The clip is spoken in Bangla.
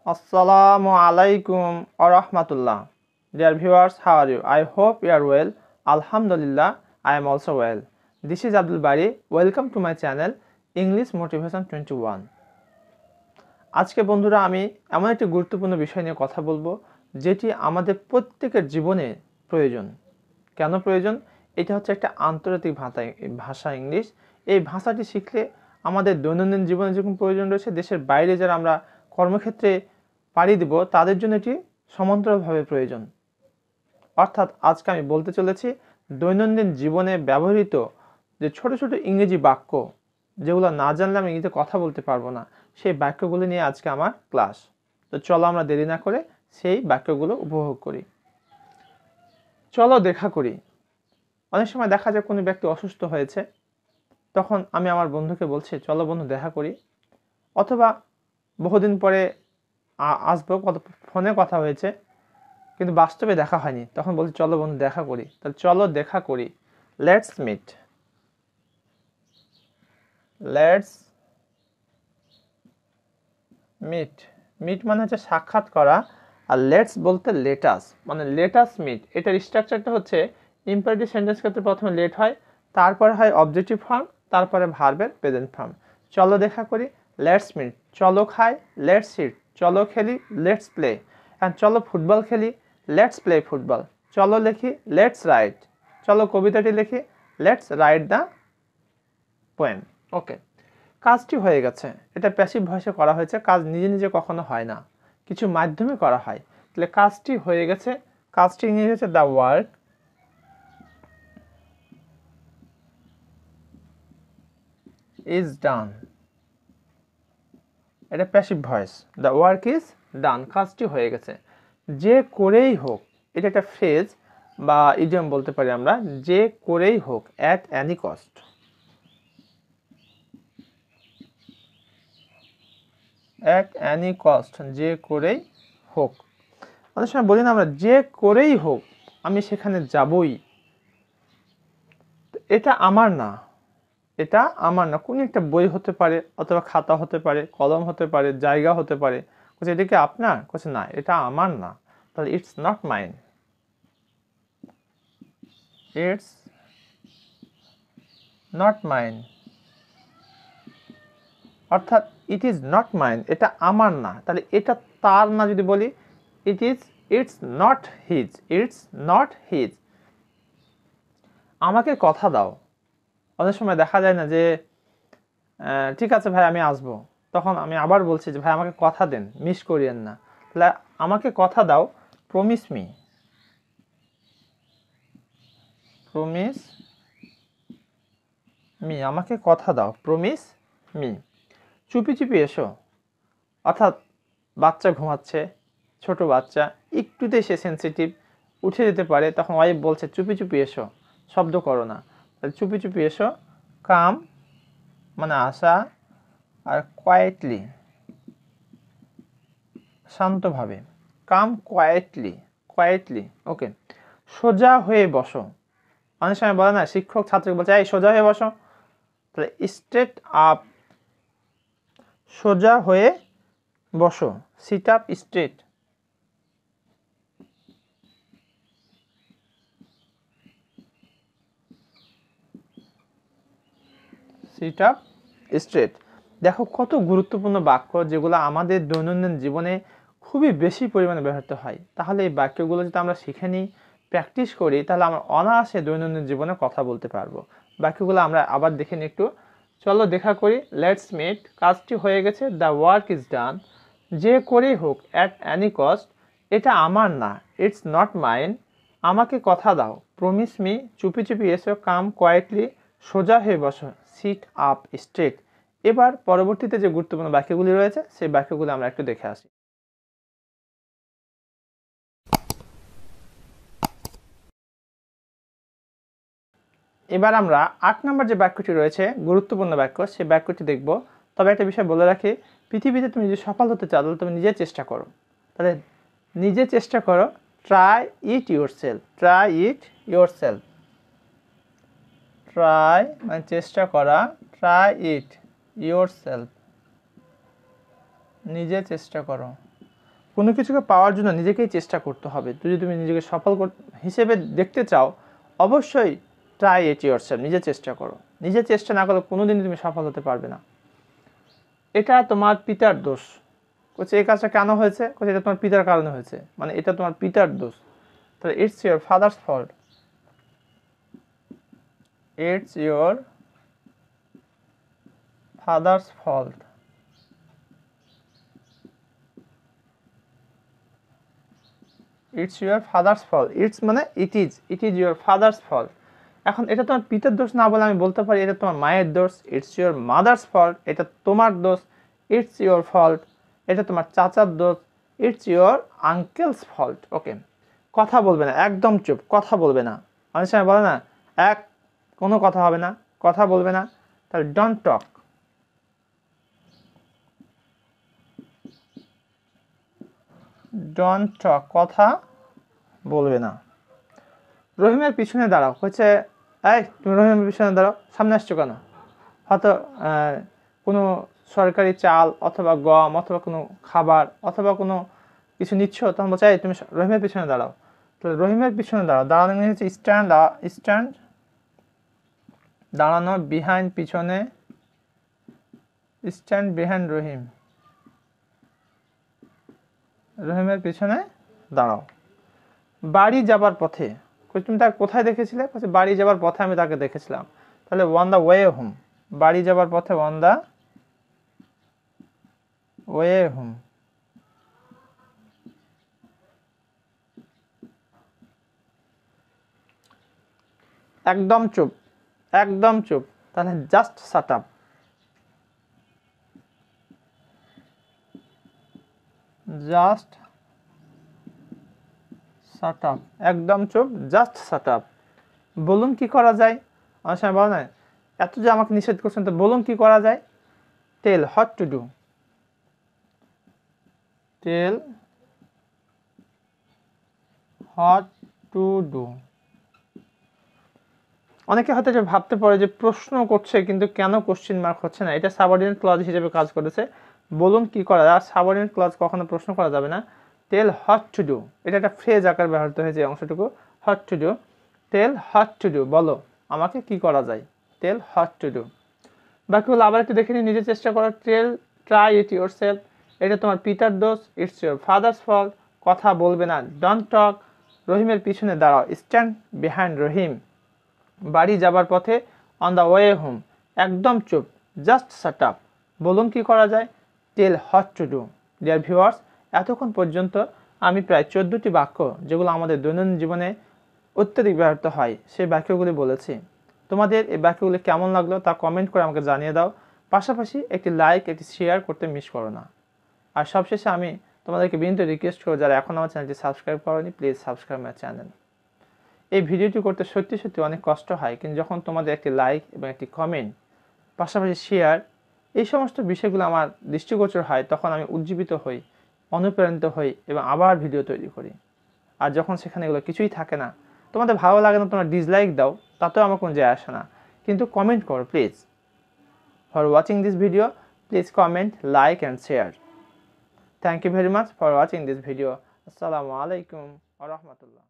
Assalamu alaikum wa rahmatullah. Dear viewers, how are you? I hope you are well. Alhamdulillah, I am also well. This is Abdul Bari. Welcome to my channel English Motivation 21. আজকে বন্ধুরা আমি এমন একটি গুরুত্বপূর্ণ বিষয় নিয়ে কথা বলবো যেটি আমাদের প্রত্যেকের জীবনে প্রয়োজন। কেন প্রয়োজন? এটা হচ্ছে একটা আন্তর্জাতিক ভাষা ইংলিশ। এই ভাষাটি শিখলে আমাদের দৈনন্দিন জীবনে যেরকম প্রয়োজন রয়েছে, দেশের বাইরে যারা আমরা কর্মক্ষেত্রে পাড়ি দিব তাদের জন্য এটি সমান্তরালভাবে প্রয়োজন। অর্থাৎ আজকে আমি বলতে চলেছি দৈনন্দিন জীবনে ব্যবহৃত যে ছোট ছোট ইংরেজি বাক্য যেগুলো না জানলে আমি ইংরেজিতে কথা বলতে পারবো না, সেই বাক্যগুলো নিয়ে আজকে আমার ক্লাস। তো চলো আমরা দেরি না করে সেই বাক্যগুলো উপভোগ করি। চলো দেখা করি। অনেক সময় দেখা যায় কোনো ব্যক্তি অসুস্থ হয়েছে, তখন আমি আমার বন্ধুকে বলছি চলো বন্ধু দেখা করি, অথবা বহুদিন পরে আসবো, ফোনে কথা হয়েছে কিন্তু বাস্তবে দেখা হয়নি, তখন বলছি চলো বন্ধু দেখা করি। তাহলে চলো দেখা করি, let's meet. Let's meet, meet মানে হচ্ছে সাক্ষাৎ করা, আর লেটস বলতে লেটাস, মানে লেটাস মিট। এটার স্ট্রাকচারটা হচ্ছে ইম্পারেটিভ সেন্টেন্স ক্ষেত্রে প্রথমে লেট হয়, তারপরে হয় অবজেক্টিভ ফর্ম, তারপরে ভার্বের প্রেজেন্ট ফর্ম। চলো দেখা করি, লেটস মিট। চলো খাই, লেটস ইট। চলো খেলি, লেটস প্লে। অ্যান্ড চলো ফুটবল খেলি, লেটস প্লে ফুটবল। চলো লিখি, লেটস রাইট। চলো কবিতাটি লিখি, লেটস রাইট দ্য পোয়েম। ওকে, কাজটি হয়ে গেছে। এটা প্যাসিভ ভয়েসে করা হয়েছে, কাজ নিজে নিজে কখনো হয় না, কিছু মাধ্যমে করা হয়। তাহলে কাজটি হয়ে গেছে, কাজটি ইংরেজি হচ্ছে দ্য ওয়ার্ক ইজ ডান। এটা passive voice, the work is done, কাজটি হয়ে গেছে। যে করেই হোক, এটা একটা ফ্রেজ বা ইডিয়ম বলতে পারি আমরা, যে করেই হোক, at any cost. At any cost, যে করেই হোক। অনেক সময় বলি না আমরা, যে করেই হোক আমি সেখানে যাবই। এটা আমার না, এটা আমার না। কোন একটা বই হতে পারে, অথবা খাতা হতে পারে, কলম হতে পারে, জায়গা হতে পারে। এটা কি আপনার? না, এটা আমার না। তাহলে it's not mine. It's not mine, অর্থাৎ ইট ইজ নট মাইন, এটা আমার না। তাহলে এটা তার না যদি বলি, it's not his. It's not his. আমাকে কথা দাও। অনেক সময় দেখা যায় না যে ঠিক আছে ভাই আমি আসবো, তখন আমি আবার বলছি যে ভাই আমাকে কথা দেন, মিস করিয়েন না। তাহলে আমাকে কথা দাও, প্রমিস মি। প্রমিস মি, আমাকে কথা দাও, প্রমিস মি। চুপি চুপি এসো, অর্থাৎ বাচ্চা ঘুমাচ্ছে, ছোট বাচ্চা, একটুতে সে সেন্সিটিভ, উঠে যেতে পারে, তখন ওয়াইফ বলছে চুপি চুপি এসো, শব্দ করো না। তাহলে চুপি চুপি এসো, কাম মানে আসা, আর কোয়াইটলি শান্তভাবে, কাম কোয়াইটলি। কোয়াইটলি, ওকে। সোজা হয়ে বসো। অনেক সময় বলে না, শিক্ষক ছাত্রকে বলছে এই সোজা হয়ে বসো। তাহলে স্ট্রেট আপ, সোজা হয়ে বসো, sit up straight. Sit up straight. দেখো কত গুরুত্বপূর্ণ বাক্য যেগুলো আমাদের দৈনন্দিন জীবনে খুবই বেশি পরিমাণে ব্যবহৃত হয়। তাহলে এই বাক্যগুলো যদি আমরা শিখে নিই, প্র্যাকটিস করি, তাহলে আমরা অনায়াসে দৈনন্দিন জীবনে কথা বলতে পারবো। বাক্যগুলো আমরা আবার দেখে নিই একটু। চলো দেখা করি, লেটস মিট। কাজটি হয়ে গেছে, দ্য ওয়ার্ক ইজ ডান। যে করেই হোক, অ্যাট এনি কস্ট, এটা আমার না, ইটস নট মাইন। আমাকে কথা দাও, প্রমিস মি। চুপি চুপি এসো, কাম কোয়াইটলি। সোজা হয়ে বসো, সিট আপ স্ট্রেট। এবার পরবর্তীতে যে গুরুত্বপূর্ণ বাক্যগুলি রয়েছে সেই বাক্যগুলো আমরা একটু দেখে আসি। এবার আমরা 8 নম্বর যে বাক্যটি রয়েছে, গুরুত্বপূর্ণ বাক্য, সেই বাক্যটি দেখব। তবে একটা বিষয় বলে রাখি, পৃথিবীতে তুমি যদি সফল হতে চাও তাহলে তুমি নিজে চেষ্টা করো। তাহলে নিজে চেষ্টা করো, try it your self. Try it your self. Try মানে চেষ্টা করা, ট্রাই ইট ইউর সেলফ, নিজে চেষ্টা করো। কোনো কিছুকে পাওয়ার জন্য নিজেকেই চেষ্টা করতে হবে। যদি তুমি নিজেকে সফল হিসেবে দেখতে চাও, অবশ্যই ট্রাই ইট ইয়োরসেলফ, নিজে চেষ্টা করো। নিজে চেষ্টা না করলে কোনোদিনই তুমি সফল হতে পারবে না। এটা তোমার পিতার দোষ। বলছে এই কাজটা কেন হয়েছে? বলছে এটা তোমার পিতার কারণে হয়েছে, মানে এটা তোমার পিতার দোষ। তাহলে it's your father's fault, it's your father's fault. It's your father's fault, it's মানে it is your father's fault. এখন এটা তোমার পিতার দোষ না বলে আমি বলতে পারি এটা তোমার মায়ের দোষ। ইটস ইয়োর মাদার্স ফল্ট, এটা তোমার দোষ। ইটস ইয়োর ফল্ট, এটা তোমার চাচার দোষ। It's your uncle's fault. Okay, কথা বলবে না, একদম চুপ, কথা বলবে না। অনেক সময় বলে না কোনো কথা হবে না, কথা বলবে না, তাহলে ডোন্ট টক। ডোন্ট টক, কথা বলবে না। রহিমের পিছনে দাঁড়াও। হচ্ছে এই তুমি রহিমের পিছনে দাঁড়াও, সামনে আসছো কেন? হয়তো কোনো সরকারি চাল অথবা গম অথবা কোনো খাবার অথবা কোনো কিছু নিচ্ছ, তখন বলছে এই তুমি রহিমের পিছনে দাঁড়াও। তাহলে রহিমের পিছনে দাঁড়াও, দাঁড়ানো মানে হচ্ছে স্ট্যান্ড, দাঁড়ানো, বিহাইন্ড পিছনে, স্ট্যান্ড বিহাইন্ড রহিম, রহিমের পিছনে দাঁড়াও। বাড়ি যাবার পথে, তুমি তাকে কোথায় দেখেছিলে? বাড়ি যাবার পথে আমি তাকে দেখেছিলাম। তাহলে অন দ্য ওয়ে হোম, বাড়ি যাবার পথে অন দ্য ওয়ে হোম। একদম চুপ, একদম চুপ। তাহলে just shut up, just shut up, একদম চুপ, জাস্ট শাট আপ। বলুন কি করা যায়? অনেক সময় বলো না এত যে আমাকে নিষেধ করছেন, তো বলুন কি করা যায়? Tell what to do, tell what to do. অনেকে হয়তো যে ভাবতে পারে যে প্রশ্ন করছে কিন্তু কেন কোশ্চেন মার্ক হচ্ছে না, এটা সাবঅর্ডিনেট ক্লজ হিসেবে কাজ করেছে। বলুন কি করা যায়, আর সাবঅর্ডিনেট ক্লজ কখনো প্রশ্ন করা যাবে না। টেল হোয়াট টু ডু, এটা একটা ফ্রেজ আকার ব্যবহৃত হয়েছে এই অংশটুকু। What to do, tell what to do, বলো আমাকে কি করা যায়, টেল হোয়াট টু ডু। বাকিগুলো আবার একটু দেখে নিই, নিজে চেষ্টা করো। টেল, ট্রাই ইট ইয়োরসেলফ, এটা তোমার পিতার দোষ। ইটস ইয়োর ফাদার্স ফল্ট, কথা বলবে না, ডোন্ট টক। রহিমের পিছনে দাঁড়াও, স্ট্যান্ড বিহাইন্ড রহিম। বাড়ি যাবার পথে অন দ্য ওয়ে হোম, একদম চুপ, জাস্ট শাট আপ। বলুন কি করা যায়, tell what to do. Dear viewers, এতক্ষণ পর্যন্ত আমি প্রায় 14টি বাক্য, যেগুলো আমাদের দৈনন্দিন জীবনে অত্যধিক ব্যবহৃত হয়, সেই বাক্যগুলি বলেছি। তোমাদের এই বাক্যগুলি কেমন লাগলো তা কমেন্ট করে আমাকে জানিয়ে দাও। পাশাপাশি একটি লাইক, একটি শেয়ার করতে মিস করো না। আর সবশেষে আমি তোমাদেরকে বিনীত রিকোয়েস্ট করব, যারা এখন আমার চ্যানেলটি সাবস্ক্রাইব করোনি, প্লিজ সাবস্ক্রাইব মাই চ্যানেল। এই ভিডিওটি করতে সত্যি সত্যি অনেক কষ্ট হয়, কিন্তু যখন তোমাদের একটি লাইক এবং একটি কমেন্ট, পাশাপাশি শেয়ার, এই সমস্ত বিষয়গুলো আমার দৃষ্টিগোচর হয়, তখন আমি উজ্জীবিত হই, অনুপ্রাণিত হই এবং আবার ভিডিও তৈরি করি। আর যখন সেখানে এগুলো কিছুই থাকে না, তোমাদের ভালো লাগে না, তোমরা ডিসলাইক দাও, তাতেও আমার কোনো যায় আসে না, কিন্তু কমেন্ট করো please. For watching this video, please comment, like and share. Thank you very much for watching this video. আসসালামু আলাইকুম ওয়া রাহমাতুল্লাহ।